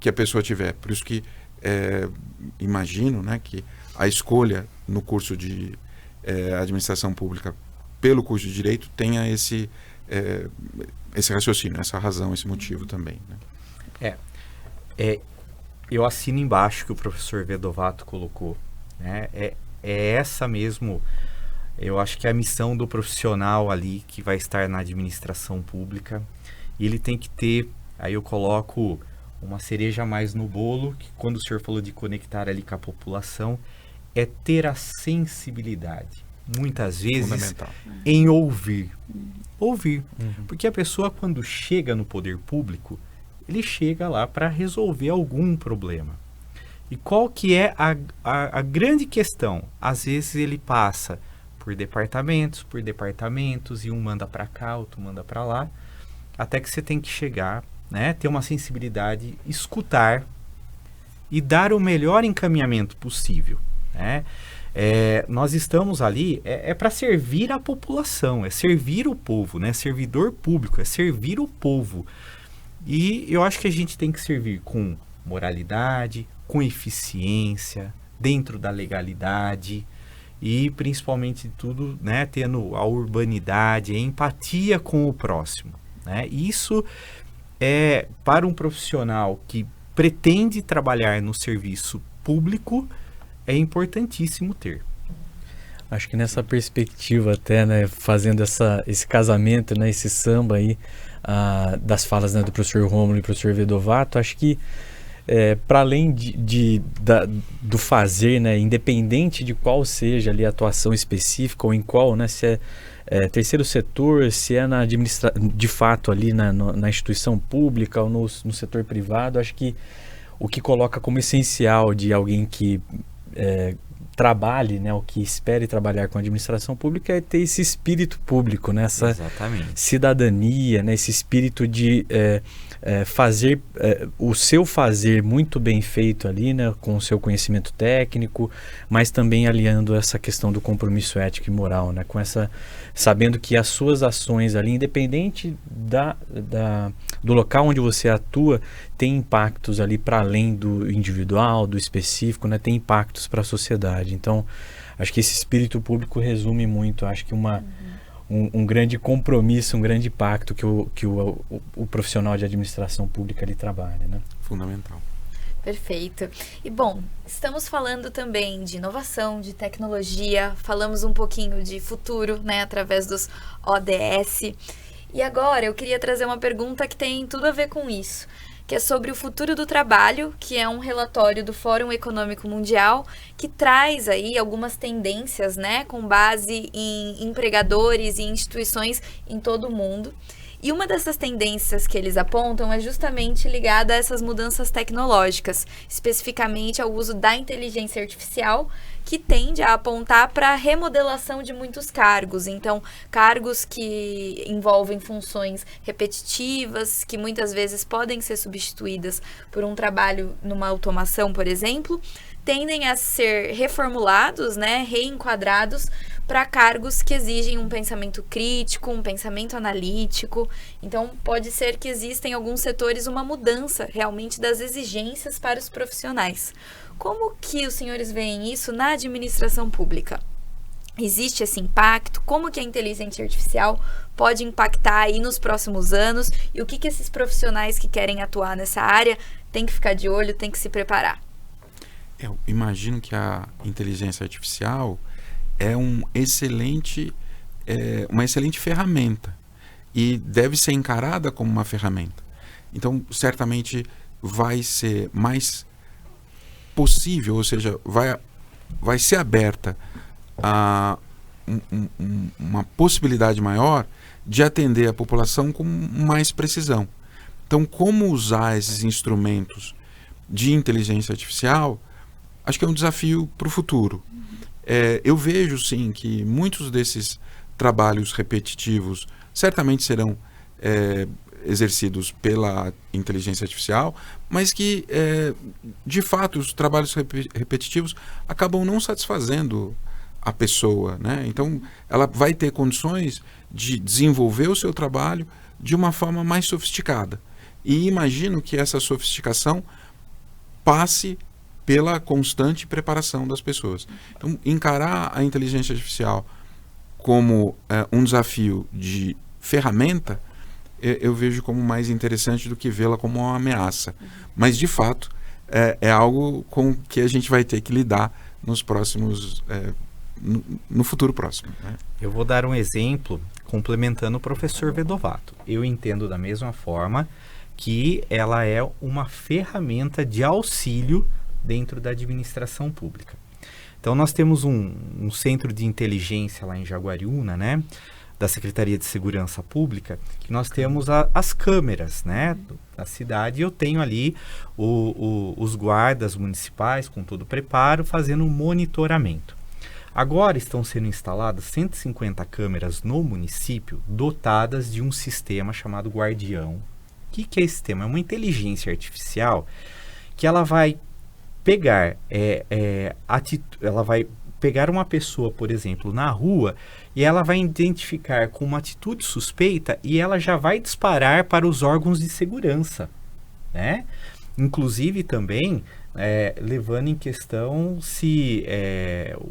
que a pessoa tiver. Por isso que imagino, né, que a escolha no curso de administração pública pelo curso de direito tenha esse raciocínio, essa razão, esse motivo também, né? Eu assino embaixo que o professor Vedovato colocou, né? É essa mesmo Eu acho que a missão do profissional ali que vai estar na administração pública, ele tem que ter, aí eu coloco uma cereja a mais no bolo, que quando o senhor falou de conectar ali com a população, é ter a sensibilidade, muitas vezes, em ouvir. Ouvir. Porque a pessoa, quando chega no poder público, ele chega lá para resolver algum problema. E qual que é a grande questão? Às vezes ele passa por departamentos, e um manda para cá, outro manda para lá, até que você tem que chegar, né, ter uma sensibilidade, escutar e dar o melhor encaminhamento possível, né? Nós estamos ali, para servir a população, é servir o povo, né? Servidor público, é servir o povo. E eu acho que a gente tem que servir com moralidade, com eficiência, dentro da legalidade e principalmente tudo, né, tendo a urbanidade, a empatia com o próximo, né? Isso é para um profissional que pretende trabalhar no serviço público, é importantíssimo ter. Acho que nessa perspectiva até, né, fazendo esse casamento, né, esse samba aí das falas, né, do professor Rômulo e do professor Vedovato, acho que para além do fazer, né, independente de qual seja ali a atuação específica ou em qual, né, se é terceiro setor, se é de fato ali na instituição pública ou no setor privado, acho que o que coloca como essencial de alguém que trabalhe, né, o que espere trabalhar com a administração pública é ter esse espírito público, né, essa cidadania, né, esse espírito de fazer o seu fazer muito bem feito ali, né, com o seu conhecimento técnico, mas também aliando essa questão do compromisso ético e moral, né, sabendo que as suas ações ali, independente do local onde você atua, tem impactos ali para além do individual, do específico, né, tem impactos para a sociedade. Então, acho que esse espírito público resume muito, acho que um grande compromisso, um grande pacto que o profissional de administração pública ali trabalha, né? Fundamental. Perfeito. E bom, estamos falando também de inovação, de tecnologia, falamos um pouquinho de futuro, né, através dos ODS. E agora eu queria trazer uma pergunta que tem tudo a ver com isso, que é sobre o futuro do trabalho, que é um relatório do Fórum Econômico Mundial, que traz aí algumas tendências, né, com base em empregadores e instituições em todo o mundo. E uma dessas tendências que eles apontam é justamente ligada a essas mudanças tecnológicas, especificamente ao uso da inteligência artificial, que tende a apontar para a remodelação de muitos cargos. Então, cargos que envolvem funções repetitivas, que muitas vezes podem ser substituídas por um trabalho numa automação, por exemplo, tendem a ser reformulados, né, reenquadrados para cargos que exigem um pensamento crítico, um pensamento analítico. Então, pode ser que exista em alguns setores uma mudança realmente das exigências para os profissionais. Como que os senhores veem isso na administração pública? Existe esse impacto? Como que a inteligência artificial pode impactar aí nos próximos anos? E o que esses profissionais que querem atuar nessa área têm que ficar de olho, têm que se preparar? Eu imagino que a inteligência artificial é uma excelente ferramenta e deve ser encarada como uma ferramenta. Então, certamente vai ser mais possível, ou seja, vai ser aberta a uma possibilidade maior de atender a população com mais precisão. Então, como usar esses instrumentos de inteligência artificial, acho que é um desafio para o futuro. Eu vejo, sim, que muitos desses trabalhos repetitivos certamente serão exercidos pela inteligência artificial, mas que, de fato, os trabalhos repetitivos acabam não satisfazendo a pessoa, né? Então, ela vai ter condições de desenvolver o seu trabalho de uma forma mais sofisticada. E imagino que essa sofisticação passe pela constante preparação das pessoas. Então, encarar a inteligência artificial como um desafio de ferramenta, eu vejo como mais interessante do que vê-la como uma ameaça. Mas, de fato, é algo com que a gente vai ter que lidar nos próximos no futuro próximo, né? Eu vou dar um exemplo complementando o professor Vedovato. Eu entendo da mesma forma que ela é uma ferramenta de auxílio dentro da administração pública. Então nós temos um centro de inteligência lá em Jaguariúna, né, da Secretaria de Segurança Pública, que nós temos as câmeras, né, da cidade, e eu tenho ali os guardas municipais com todo o preparo fazendo um monitoramento. Agora estão sendo instaladas 150 câmeras no município dotadas de um sistema chamado Guardião. O que é esse sistema? É uma inteligência artificial que ela vai pegar ela vai pegar uma pessoa, por exemplo, na rua, e ela vai identificar com uma atitude suspeita e ela já vai disparar para os órgãos de segurança, né? Inclusive também levando em questão se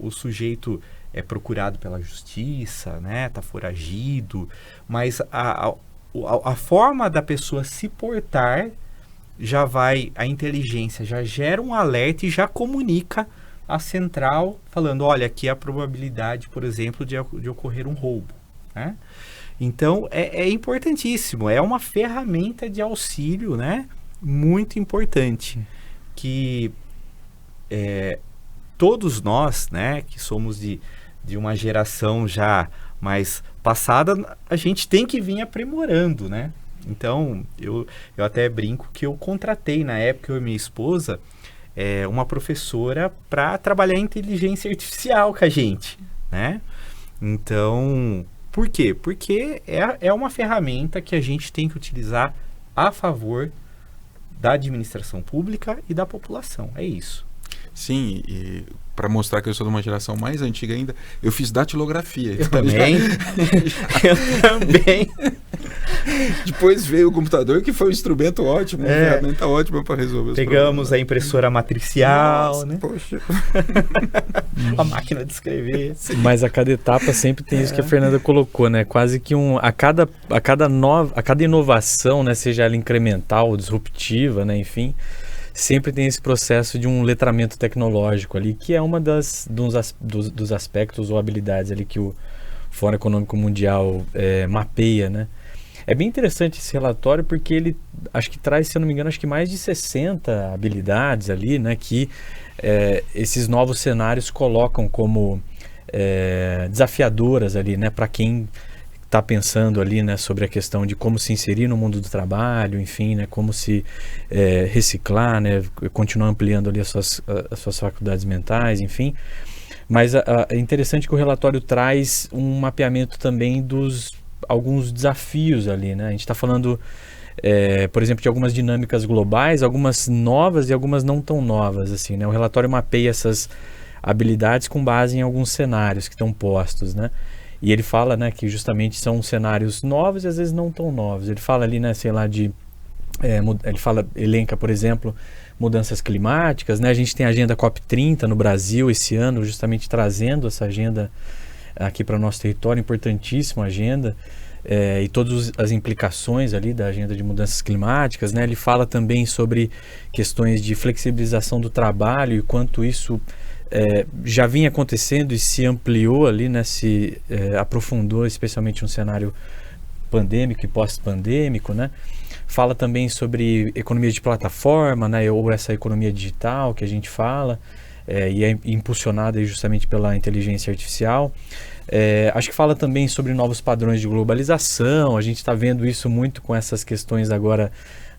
o sujeito é procurado pela justiça, né? Tá foragido, mas a forma da pessoa se portar a inteligência já gera um alerta e já comunica a central falando, olha, aqui é a probabilidade, por exemplo, de ocorrer um roubo, né? Então, é importantíssimo, é uma ferramenta de auxílio, né? Muito importante, que todos nós, né, que somos de uma geração já mais passada, a gente tem que vir aprimorando, né? Então, eu até brinco que eu contratei, na época, eu e minha esposa, uma professora para trabalhar em inteligência artificial com a gente, né? Então, por quê? Porque é uma ferramenta que a gente tem que utilizar a favor da administração pública e da população. É isso. Sim, e para mostrar que eu sou de uma geração mais antiga ainda, eu fiz datilografia. Eu também. Eu também. Depois veio o computador, que foi um instrumento ótimo, uma ferramenta ótima para resolver os Pegamos a impressora matricial, Nossa, né? Poxa. A máquina de escrever. Mas a cada etapa sempre tem isso que a Fernanda colocou, né? Quase que a cada inovação, né, seja ela incremental, disruptiva, né, enfim, sempre tem esse processo de um letramento tecnológico ali, que é uma dos aspectos ou habilidades ali que o Fórum Econômico Mundial mapeia, né? É bem interessante esse relatório porque ele, acho que traz, se eu não me engano, acho que mais de 60 habilidades ali, né, que esses novos cenários colocam como desafiadoras ali, né, para quem está pensando ali, né, sobre a questão de como se inserir no mundo do trabalho, enfim, né, como se reciclar, né, continuar ampliando ali as suas faculdades mentais, enfim. Mas é interessante que o relatório traz um mapeamento também dos alguns desafios ali, né? A gente está falando, por exemplo, de algumas dinâmicas globais, algumas novas e algumas não tão novas, assim, né? O relatório mapeia essas habilidades com base em alguns cenários que estão postos, né? E ele fala, né, que justamente são cenários novos e às vezes não tão novos. Ele fala ali, né, sei lá, elenca, por exemplo, mudanças climáticas, né? A gente tem a agenda COP30 no Brasil esse ano, justamente trazendo essa agenda aqui para o nosso território, importantíssima agenda, e todas as implicações ali da agenda de mudanças climáticas, né? Ele fala também sobre questões de flexibilização do trabalho e quanto isso já vinha acontecendo e se ampliou ali, né? Se aprofundou, especialmente no cenário pandêmico e pós-pandêmico, né? Fala também sobre economia de plataforma, né? Ou essa economia digital que a gente fala, e é impulsionada justamente pela inteligência artificial. Acho que fala também sobre novos padrões de globalização. A gente está vendo isso muito com essas questões agora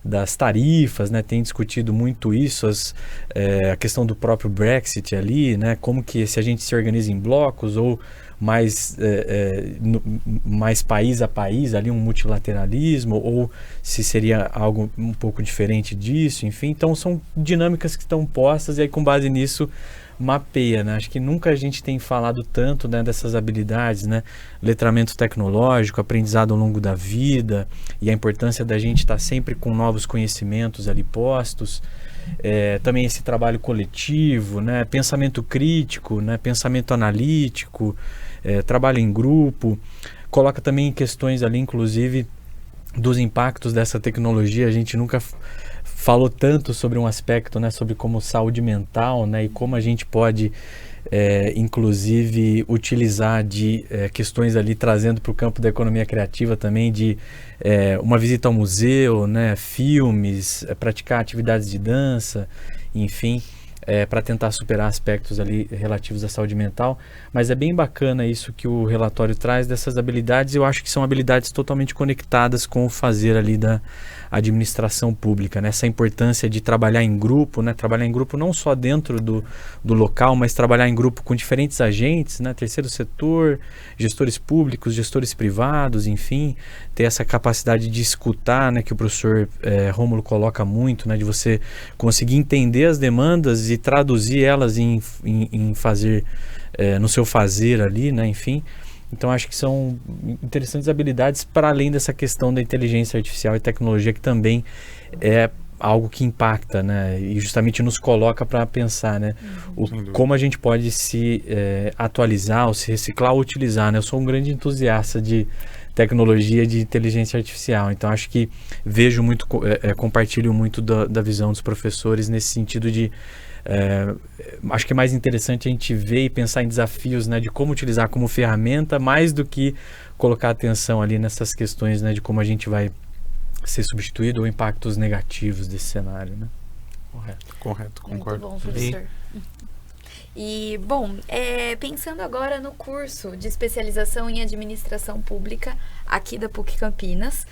das tarifas, né? Tem discutido muito isso, a questão do próprio Brexit ali, né? Como que se a gente se organiza em blocos ou mais país a país, ali um multilateralismo, ou se seria algo um pouco diferente disso, enfim. Então são dinâmicas que estão postas e aí com base nisso mapeia, né? Acho que nunca a gente tem falado tanto, né, dessas habilidades, né? Letramento tecnológico, aprendizado ao longo da vida e a importância da gente estar sempre com novos conhecimentos ali postos. Também esse trabalho coletivo, né? Pensamento crítico, né? Pensamento analítico, trabalho em grupo. Coloca também questões ali, inclusive, dos impactos dessa tecnologia. A gente nunca falou tanto sobre um aspecto, né, sobre como saúde mental, né, e como a gente pode inclusive utilizar de questões ali, trazendo para o campo da economia criativa também, de uma visita ao museu, né, filmes, praticar atividades de dança, enfim, para tentar superar aspectos ali relativos à saúde mental. Mas é bem bacana isso que o relatório traz dessas habilidades. Eu acho que são habilidades totalmente conectadas com o fazer ali da administração pública, né? Essa importância de trabalhar em grupo, né? Trabalhar em grupo não só dentro do local, mas trabalhar em grupo com diferentes agentes, né? Terceiro setor, gestores públicos, gestores privados, enfim, ter essa capacidade de escutar, né? Que o professor Rômulo coloca muito, né? De você conseguir entender as demandas e traduzir elas em fazer, no seu fazer ali, né? Enfim. Então, acho que são interessantes habilidades para além dessa questão da inteligência artificial e tecnologia, que também é algo que impacta, né? E justamente nos coloca para pensar, né? Como a gente pode se atualizar, ou se reciclar ou utilizar, né? Eu sou um grande entusiasta de tecnologia, de inteligência artificial. Então, acho que vejo muito, compartilho muito da visão dos professores nesse sentido de acho que é mais interessante a gente ver e pensar em desafios, né, de como utilizar como ferramenta, mais do que colocar atenção ali nessas questões, né, de como a gente vai ser substituído ou impactos negativos desse cenário, né? Correto, concordo. Muito bom, professor. E, bom, pensando agora no curso de especialização em administração pública aqui da PUC Campinas,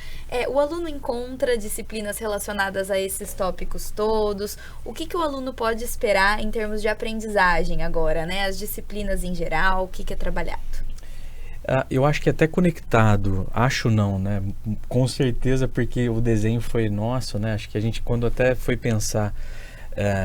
o aluno encontra disciplinas relacionadas a esses tópicos todos? O que o aluno pode esperar em termos de aprendizagem agora, né? As disciplinas em geral, o que é trabalhado? Eu acho que até conectado, acho não, né? Com certeza, porque o desenho foi nosso, né? Acho que a gente, quando até foi pensar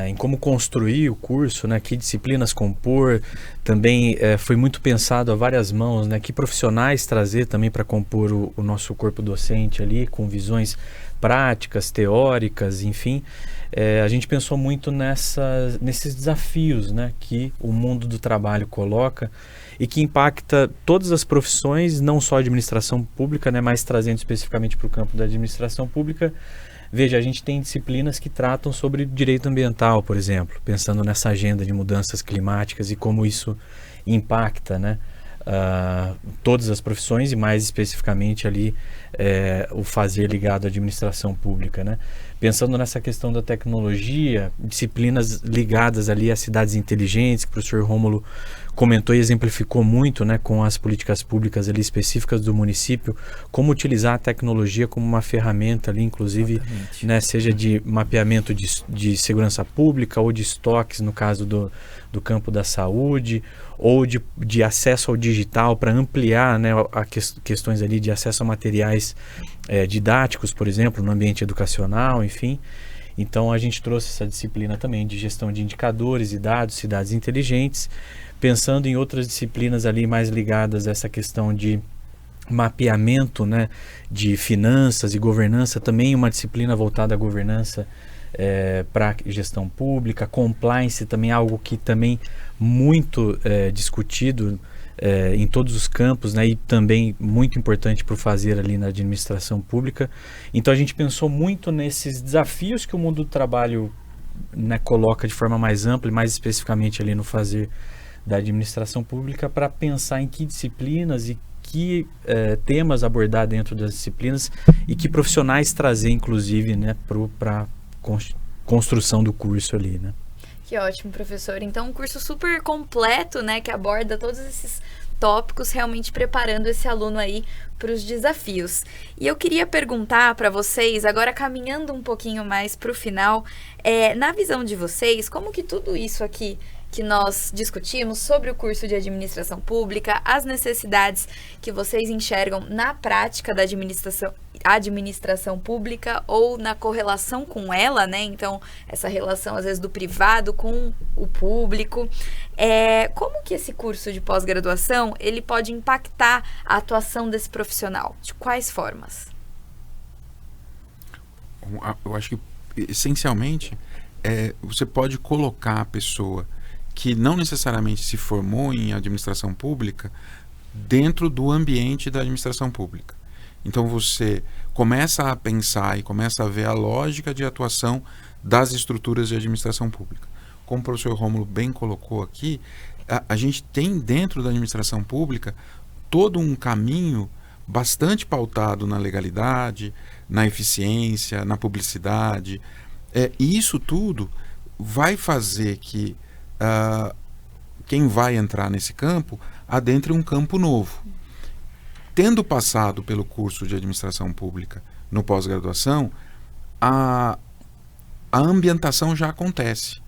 em como construir o curso, né, que disciplinas compor, também foi muito pensado a várias mãos, né, que profissionais trazer também para compor o nosso corpo docente ali, com visões práticas, teóricas, enfim. A gente pensou muito nesses desafios, né, que o mundo do trabalho coloca e que impacta todas as profissões, não só a administração pública, né, mas trazendo especificamente para o campo da administração pública. Veja, a gente tem disciplinas que tratam sobre direito ambiental, por exemplo, pensando nessa agenda de mudanças climáticas e como isso impacta, né, todas as profissões e mais especificamente ali o fazer ligado à administração pública, né? Pensando nessa questão da tecnologia, disciplinas ligadas ali às cidades inteligentes, que o professor Rômulo comentou e exemplificou muito, né, com as políticas públicas ali específicas do município, como utilizar a tecnologia como uma ferramenta ali, inclusive, né, seja de mapeamento de segurança pública ou de estoques, no caso do campo da saúde, ou de acesso ao digital para ampliar, né, questões ali de acesso a materiais didáticos, por exemplo, no ambiente educacional, enfim. Então, a gente trouxe essa disciplina também de gestão de indicadores e dados, cidades inteligentes, pensando em outras disciplinas ali mais ligadas a essa questão de mapeamento, né, de finanças e governança, também uma disciplina voltada à governança para gestão pública, compliance também é algo que também muito discutido em todos os campos, né, e também muito importante para o fazer ali na administração pública. Então a gente pensou muito nesses desafios que o mundo do trabalho, né, coloca de forma mais ampla e mais especificamente ali no fazer da administração pública, para pensar em que disciplinas e que temas abordar dentro das disciplinas e que profissionais trazer, inclusive, né, para construção do curso ali, né? Que ótimo, professor. Então, um curso super completo, né, que aborda todos esses tópicos, realmente preparando esse aluno aí para os desafios. E eu queria perguntar para vocês, agora caminhando um pouquinho mais para o final, na visão de vocês, como que tudo isso aqui que nós discutimos sobre o curso de administração pública, as necessidades que vocês enxergam na prática da administração pública ou na correlação com ela, né? Então, essa relação, às vezes, do privado com o público. Como que esse curso de pós-graduação, ele pode impactar a atuação desse profissional? De quais formas? Eu acho que, essencialmente, você pode colocar a pessoa que não necessariamente se formou em administração pública dentro do ambiente da administração pública. Então você começa a pensar e começa a ver a lógica de atuação das estruturas de administração pública. Como o professor Rômulo bem colocou aqui, a gente tem dentro da administração pública todo um caminho bastante pautado na legalidade, na eficiência, na publicidade. E isso tudo vai fazer que quem vai entrar nesse campo adentre um campo novo. Tendo passado pelo curso de administração pública no pós-graduação, a ambientação já acontece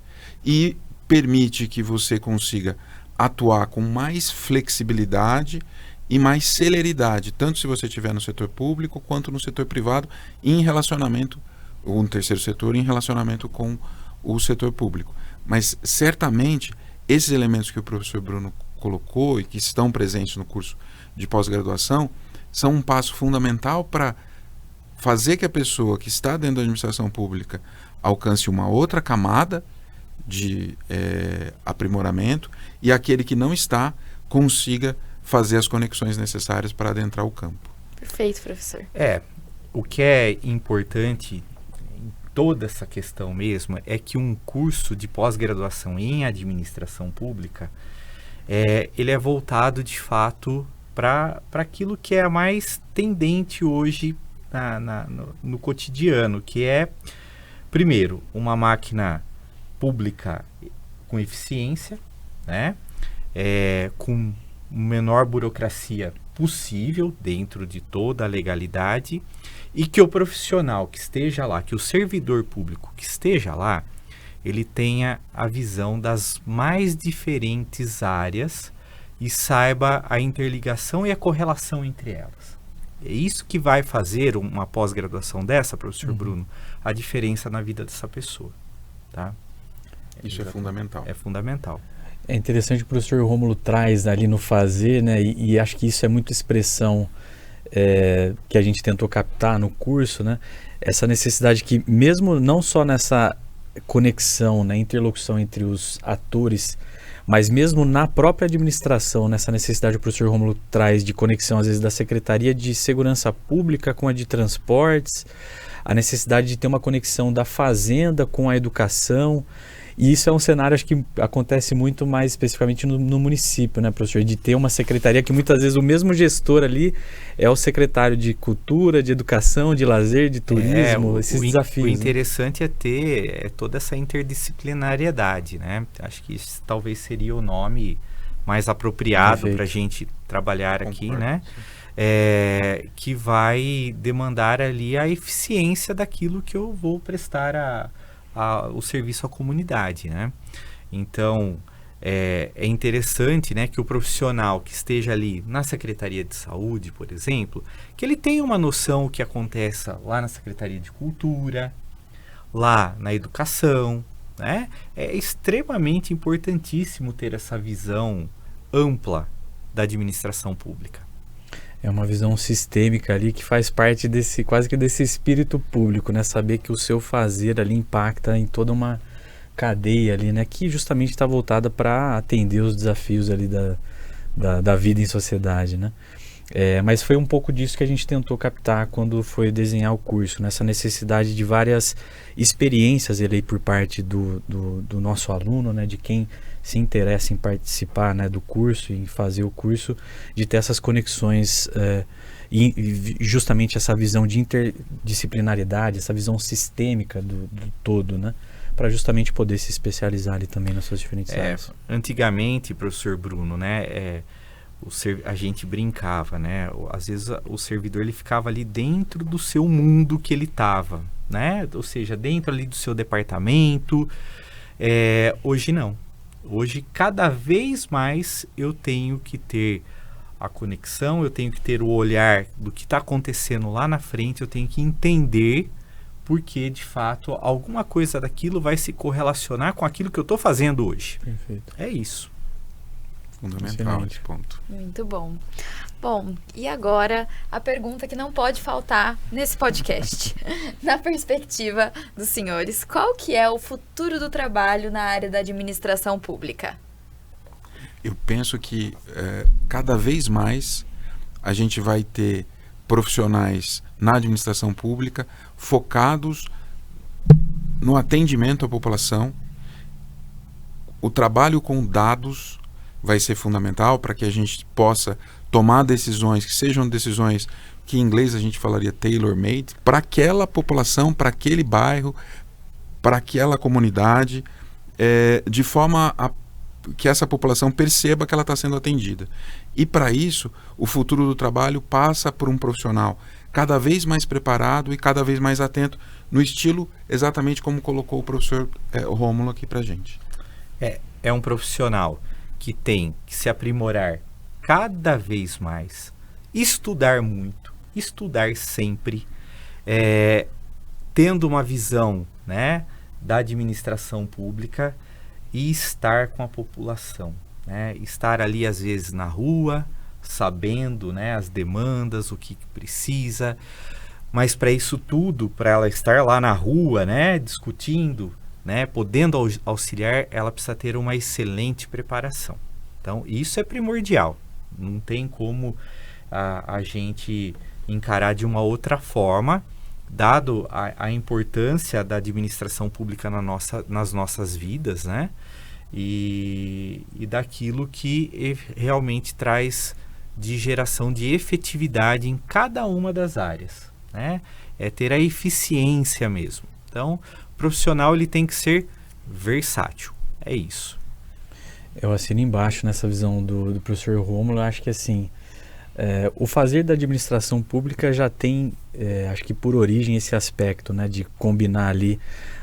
e permite que você consiga atuar com mais flexibilidade e mais celeridade, tanto se você estiver no setor público quanto no setor privado, em relacionamento, ou no terceiro setor, em relacionamento com o setor público. Mas certamente esses elementos que o professor Bruno colocou e que estão presentes no curso de pós-graduação são um passo fundamental para fazer que a pessoa que está dentro da administração pública alcance uma outra camada de aprimoramento e aquele que não está consiga fazer as conexões necessárias para adentrar o campo. Perfeito, professor. O que é importante em toda essa questão mesmo é que um curso de pós-graduação em administração pública ele é voltado de fato para aquilo que é mais tendente hoje no cotidiano, que é, primeiro, uma máquina pública com eficiência, né? Com menor burocracia possível dentro de toda a legalidade, e que o profissional que esteja lá, que o servidor público que esteja lá, ele tenha a visão das mais diferentes áreas e saiba a interligação e a correlação entre elas. É isso que vai fazer uma pós-graduação dessa, professor Bruno, a diferença na vida dessa pessoa. Tá? Isso é fundamental. É fundamental. É interessante que o professor Rômulo traz ali no fazer, né? E acho que isso é muito expressão que a gente tentou captar no curso, né? Essa necessidade que, mesmo não só nessa conexão, né, interlocução entre os atores, mas mesmo na própria administração, nessa necessidade que o professor Rômulo traz de conexão, às vezes, da Secretaria de Segurança Pública com a de Transportes, a necessidade de ter uma conexão da Fazenda com a educação. E isso é um cenário, acho que acontece muito mais especificamente no município, né, professor? De ter uma secretaria que muitas vezes o mesmo gestor ali é o secretário de Cultura, de Educação, de Lazer, de Turismo, esses desafios. O interessante é ter toda essa interdisciplinariedade, né? Acho que isso talvez seria o nome mais apropriado para a gente trabalhar aqui, né? Que vai demandar ali a eficiência daquilo que eu vou prestar o serviço à comunidade, né? Então, é interessante, né, que o profissional que esteja ali na Secretaria de Saúde, por exemplo, que ele tenha uma noção do que acontece lá na Secretaria de Cultura, lá na Educação, né? É extremamente importantíssimo ter essa visão ampla da administração pública. É uma visão sistêmica ali que faz parte quase que desse espírito público, né? Saber que o seu fazer ali impacta em toda uma cadeia ali, né? Que justamente está voltada para atender os desafios ali da vida em sociedade, né? Mas foi um pouco disso que a gente tentou captar quando foi desenhar o curso, nessa necessidade de várias experiências ali por parte do nosso aluno, né? De quem se interessa em participar, né, do curso, em fazer o curso, de ter essas conexões e justamente essa visão de interdisciplinaridade, essa visão sistêmica do todo, né, para justamente poder se especializar ali também nas suas diferentes áreas. Antigamente, professor Bruno, né, a gente brincava, né, às vezes o servidor ele ficava ali dentro do seu mundo que ele estava, né, ou seja, dentro ali do seu departamento. Hoje não. Hoje, cada vez mais, eu tenho que ter a conexão, eu tenho que ter o olhar do que está acontecendo lá na frente, eu tenho que entender porque, de fato, alguma coisa daquilo vai se correlacionar com aquilo que eu estou fazendo hoje. Perfeito. É isso. Fundamental esse ponto. Muito bom. Bom, e agora a pergunta que não pode faltar nesse podcast. Na perspectiva dos senhores, qual que é o futuro do trabalho na área da administração pública? Eu penso que cada vez mais a gente vai ter profissionais na administração pública focados no atendimento à população, o trabalho com dados vai ser fundamental para que a gente possa tomar decisões que sejam decisões que em inglês a gente falaria tailor-made, para aquela população, para aquele bairro, para aquela comunidade, de forma que essa população perceba que ela está sendo atendida. E para isso, o futuro do trabalho passa por um profissional cada vez mais preparado e cada vez mais atento, no estilo exatamente como colocou o professor Rômulo aqui para a gente. É um profissional que tem que se aprimorar cada vez mais, estudar muito, estudar sempre, tendo uma visão, né, da administração pública e estar com a população, né, estar ali às vezes na rua, sabendo, né, as demandas, o que precisa, mas para isso tudo, para ela estar lá na rua, né, discutindo, né, podendo auxiliar, ela precisa ter uma excelente preparação. Então, isso é primordial. Não tem como a gente encarar de uma outra forma, dado a importância da administração pública nas nossas vidas, né? E daquilo que realmente traz de geração de efetividade em cada uma das áreas, né? É ter a eficiência mesmo. Então, o profissional ele tem que ser versátil. É isso. Eu assino embaixo nessa visão do professor Rômulo. Acho que assim, o fazer da administração pública já tem, acho que por origem, esse aspecto, né, de combinar ali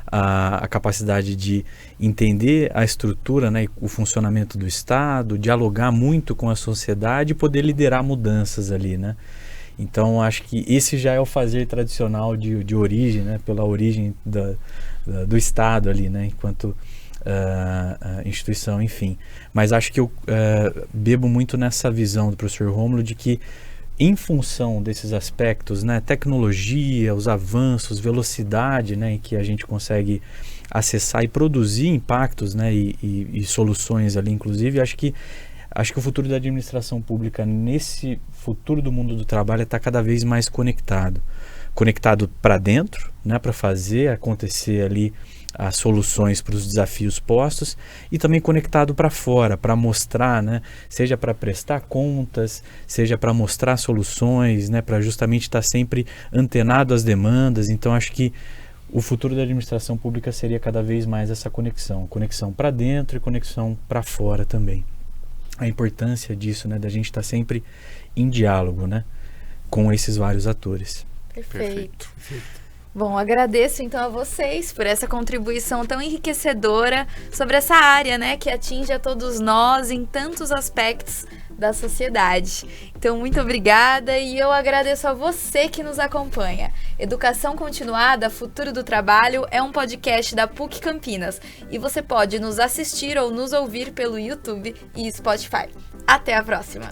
a capacidade de entender a estrutura, né, o funcionamento do Estado, dialogar muito com a sociedade e poder liderar mudanças ali, né? Então, acho que esse já é o fazer tradicional de origem, né, pela origem do Estado ali, né, enquanto instituição, enfim. Mas acho que eu bebo muito nessa visão do professor Rômulo de que, em função desses aspectos, né, tecnologia, os avanços, velocidade, né, em que a gente consegue acessar e produzir impactos, né, e soluções ali, inclusive, acho que o futuro da administração pública nesse futuro do mundo do trabalho está cada vez mais conectado para dentro, né, para fazer acontecer ali as soluções para os desafios postos, e também conectado para fora, para mostrar, né, seja para prestar contas, seja para mostrar soluções, né, para justamente estar sempre antenado às demandas. Então, acho que o futuro da administração pública seria cada vez mais essa conexão para dentro e conexão para fora também. A importância disso, né, da gente estar sempre em diálogo, né, com esses vários atores. Perfeito. Bom, agradeço então a vocês por essa contribuição tão enriquecedora sobre essa área, né, que atinge a todos nós em tantos aspectos da sociedade. Então, muito obrigada, e eu agradeço a você que nos acompanha. Educação Continuada, Futuro do Trabalho é um podcast da PUC Campinas e você pode nos assistir ou nos ouvir pelo YouTube e Spotify. Até a próxima!